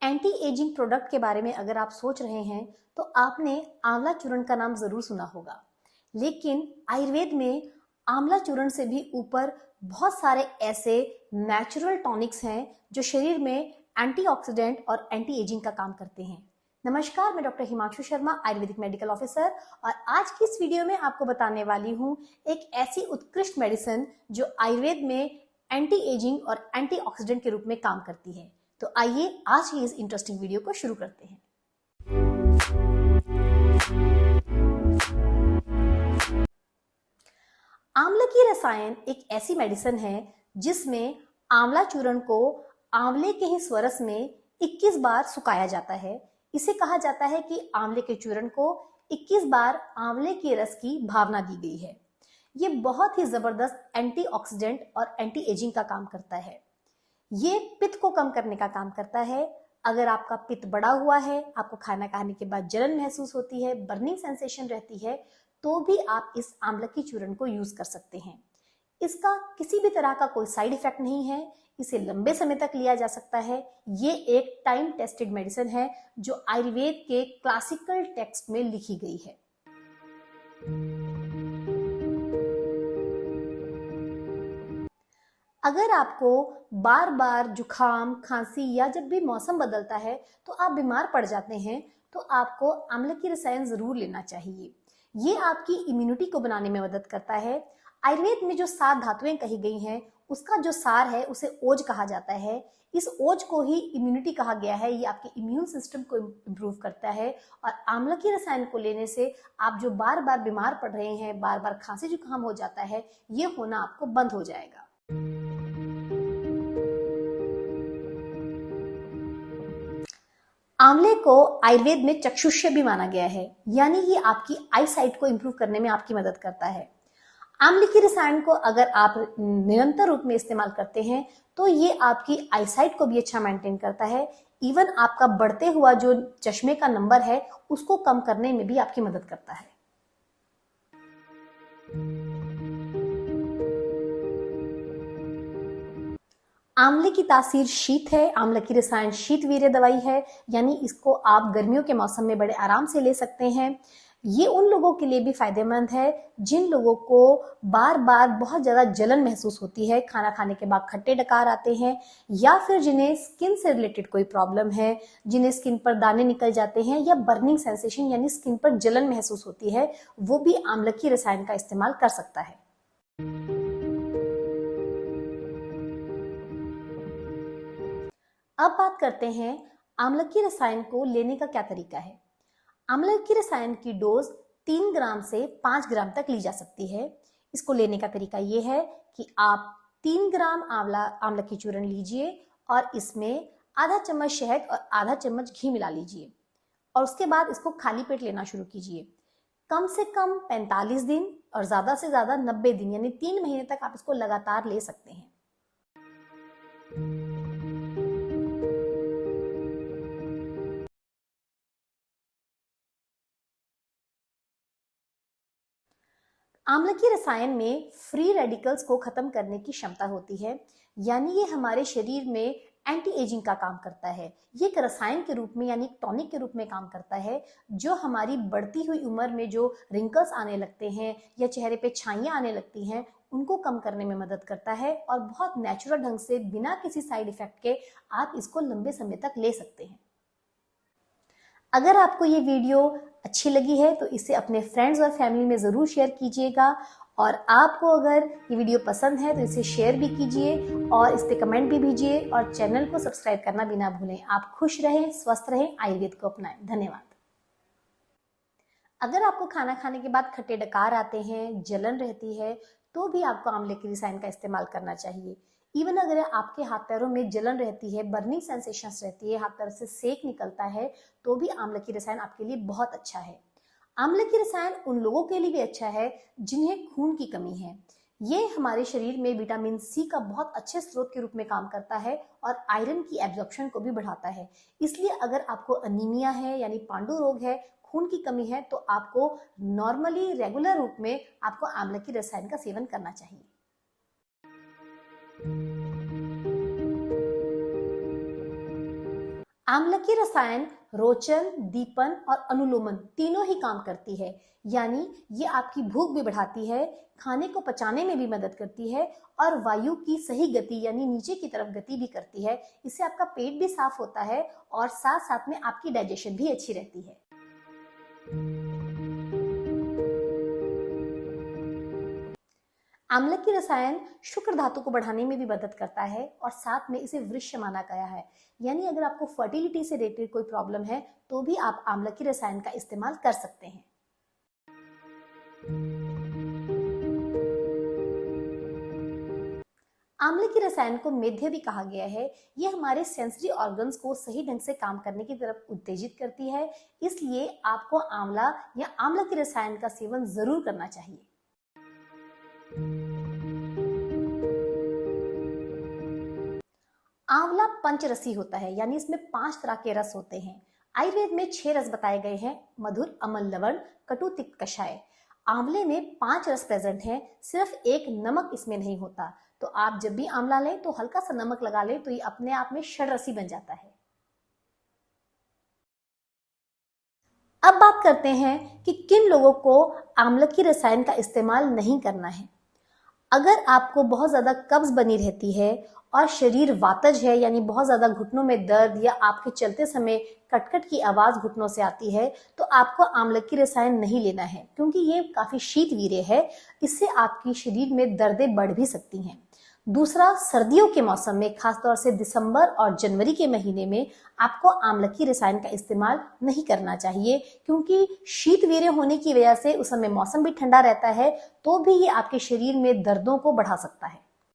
Anti ageing product के बारे में अगर आप सोच रहे हैं तो आपने आंवला चूर्ण का नाम जरूर सुना होगा। लेकिन आयुर्वेद में आंवला चूर्ण से भी ऊपर बहुत सारे ऐसे नेचुरल टॉनिक्स हैं जो शरीर में एंटीऑक्सीडेंट और एंटी एजिंग का काम करते हैं। नमस्कार, मैं doctor Himanshu Sharma, Ayurvedic medical officer, और आज की इस वीडियो में आपको बताने वाली हूँ एक ऐसी उत्कृष्ट मेडिसिन जो आयुर्वेद में एंटी एजिंग और एंटीऑक्सीडेंट के रूप में काम करती है। तो आइए आज की इस इंटरेस्टिंग वीडियो को शुरू करते हैं। आंवला की रसायन एक ऐसी मेडिसिन है जिसमें आंवला चूर्ण को आंवले के ही स्वरस में 21 बार सुखाया जाता है। इसे कहा जाता है कि आंवले के चूर्ण को 21 बार आंवले के रस की भावना दी गई है। ये बहुत ही जबरदस्त एंटीऑक्सीडेंट और एंटी एजिंग का काम करता है। ये पित्त को कम करने का काम करता है। अगर आपका पित्त बढ़ा हुआ है, आपको खाना खाने के बाद जलन महसूस होती है, बर्निंग सेंसेशन रहती है, तो भी आप इस आंवला की चूर्ण को यूज कर सकते हैं। इसका किसी भी तरह का कोई साइड इफेक्ट नहीं है। इसे लंबे समय तक लिया जा सकता है। ये एक टाइम टेस्टेड मेडिसिन है जो आयुर्वेद के क्लासिकल टेक्स्ट में लिखी गई है। अगर आपको बार बार जुखाम, खांसी या जब भी मौसम बदलता है तो आप बीमार पड़ जाते हैं, तो आपको आंवला की रसायन जरूर लेना चाहिए। ये आपकी इम्यूनिटी को बनाने में मदद करता है। आयुर्वेद में जो 7 धातुएं कही गई हैं, उसका जो सार है उसे ओज कहा जाता है। इस ओज को ही इम्यूनिटी कहा गया है। ये आपके इम्यून सिस्टम को इम्प्रूव करता है। और आंवला की रसायन को लेने से आप जो बार बार बीमार पड़ रहे हैं, बार बार खांसी जुकाम हो जाता है, ये होना आपको बंद हो जाएगा। आंवले को आयुर्वेद में चक्षुष्य भी माना गया है, यानी ये आपकी आई साइट को इंप्रूव करने में आपकी मदद करता है। आंवले की रसायन को अगर आप निरंतर रूप में इस्तेमाल करते हैं तो ये आपकी आई साइट को भी अच्छा मेंटेन करता है। इवन आपका बढ़ते हुआ जो चश्मे का नंबर है उसको कम करने में भी आपकी मदद करता है। आंवले की तासीर शीत है। आंवले की रसायन शीत वीर्य दवाई है, यानी इसको आप गर्मियों के मौसम में बड़े आराम से ले सकते हैं। ये उन लोगों के लिए भी फायदेमंद है जिन लोगों को बार बार बहुत ज्यादा जलन महसूस होती है, खाना खाने के बाद खट्टे डकार आते हैं, या फिर जिन्हें स्किन से रिलेटेड कोई प्रॉब्लम है, जिन्हें स्किन पर दाने निकल जाते हैं या बर्निंग सेंसेशन यानी स्किन पर जलन महसूस होती है, वो भी आंवला की रसायन का इस्तेमाल कर सकता है। अब बात करते हैं आंवला की रसायन को लेने का क्या तरीका है। आंवला की रसायन की डोज 3 ग्राम से 5 ग्राम तक ली जा सकती है। इसको लेने का तरीका ये है कि आप 3 ग्राम आंवला की चूर्ण लीजिए और इसमें आधा चम्मच शहद और आधा चम्मच घी मिला लीजिए, और उसके बाद इसको खाली पेट लेना शुरू कीजिए। कम से कम 45 दिन और ज्यादा से ज्यादा 90 दिन यानी 3 महीने तक आप इसको लगातार ले सकते हैं। आंवला की रसायन में फ्री रेडिकल्स को खत्म करने की क्षमता होती है, यानी ये हमारे शरीर में एंटी एजिंग का काम करता है। ये एक रसायन के रूप में यानी टॉनिक के रूप में काम करता है, जो हमारी बढ़ती हुई उम्र में जो रिंकल्स आने लगते हैं या चेहरे पे छाइयां आने लगती हैं, उनको कम करने में मदद करता है। और बहुत नेचुरल ढंग से बिना किसी साइड इफेक्ट के आप इसको लंबे समय तक ले सकते हैं। अगर आपको ये वीडियो अच्छी लगी है तो इसे अपने फ्रेंड्स और फैमिली में ज़रूर शेयर कीजिएगा, और आपको अगर ये वीडियो पसंद है तो इसे शेयर भी कीजिए और इस पे कमेंट भी भेजिए, और चैनल को सब्सक्राइब करना भी ना भूलें। आप खुश रहें, स्वस्थ रहें, आयुर्वेद को अपनाएं। धन्यवाद। अगर आपको खाना खाने के बाद खट्टे डकार आते हैं, जलन रहती है, तो भी आपको आंवले की रसायन का इस्तेमाल करना चाहिए। इवन अगर आपके हाथ पैरों में जलन रहती है, बर्निंग सेंसेशंस रहती है, हाथ पैरों से सेक निकलता है, तो भी आंवला की रसायन आपके लिए बहुत अच्छा है। आंवला की रसायन उन लोगों के लिए भी अच्छा है जिन्हें खून की कमी है। ये हमारे शरीर में विटामिन सी का बहुत अच्छे स्रोत के रूप में काम करता है और आयरन की एब्जॉर्प्शन को भी बढ़ाता है। इसलिए अगर आपको अनीमिया है यानी पांडु रोग है, खून की कमी है, तो आपको नॉर्मली रेगुलर रूप में आपको आंवला की रसायन का सेवन करना चाहिए। आम्ल की रसायन रोचन, दीपन और अनुलोमन तीनों ही काम करती है, यानी ये आपकी भूख भी बढ़ाती है, खाने को पचाने में भी मदद करती है और वायु की सही गति यानी नीचे की तरफ गति भी करती है। इससे आपका पेट भी साफ होता है और साथ साथ में आपकी डाइजेशन भी अच्छी रहती है। आम्ल की रसायन शुक्र धातु को बढ़ाने में भी मदद करता है और साथ में इसे वृक्ष माना गया है, यानी अगर आपको फर्टिलिटी से रिलेटेड कोई प्रॉब्लम है तो भी आप आम्ल की रसायन का इस्तेमाल कर सकते हैं। आम्ल की रसायन को मेध्य भी कहा गया है। यह हमारे सेंसरी ऑर्गन्स को सही ढंग से काम करने की तरफ उत्तेजित करती है, इसलिए आपको आंवला या आम्ल की रसायन का सेवन जरूर करना चाहिए। आंवला पंचरसी होता है, यानी इसमें 5 तरह के रस होते हैं। आयुर्वेद में 6 रस बताए गए हैं: मधुर, अम्ल, लवण, कटु, तिक्त, कषाय। आंवले में 5 रस प्रेजेंट हैं, सिर्फ एक नमक इसमें नहीं होता। तो आप जब भी आंवला लें तो हल्का सा नमक लगा लें तो ये अपने आप में षडरसी बन जाता है। अब बात करते हैं कि किन लोगों को आंवला की रसायन का इस्तेमाल नहीं करना है। अगर आपको बहुत ज्यादा कब्ज बनी रहती है और शरीर वातज है, यानी बहुत ज्यादा घुटनों में दर्द या आपके चलते समय कटकट की आवाज घुटनों से आती है, तो आपको आंवला की रसायन नहीं लेना है, क्योंकि ये काफी शीतवीर्य है। इससे आपकी शरीर में दर्दें बढ़ भी सकती हैं। दूसरा, सर्दियों के मौसम में खासतौर से दिसंबर और जनवरी के महीने में आपको आंवला की रसायन का इस्तेमाल नहीं करना चाहिए, क्योंकि शीतवीर्य होने की वजह से उस समय मौसम भी ठंडा रहता है, तो भी ये आपके शरीर में दर्दों को बढ़ा सकता है।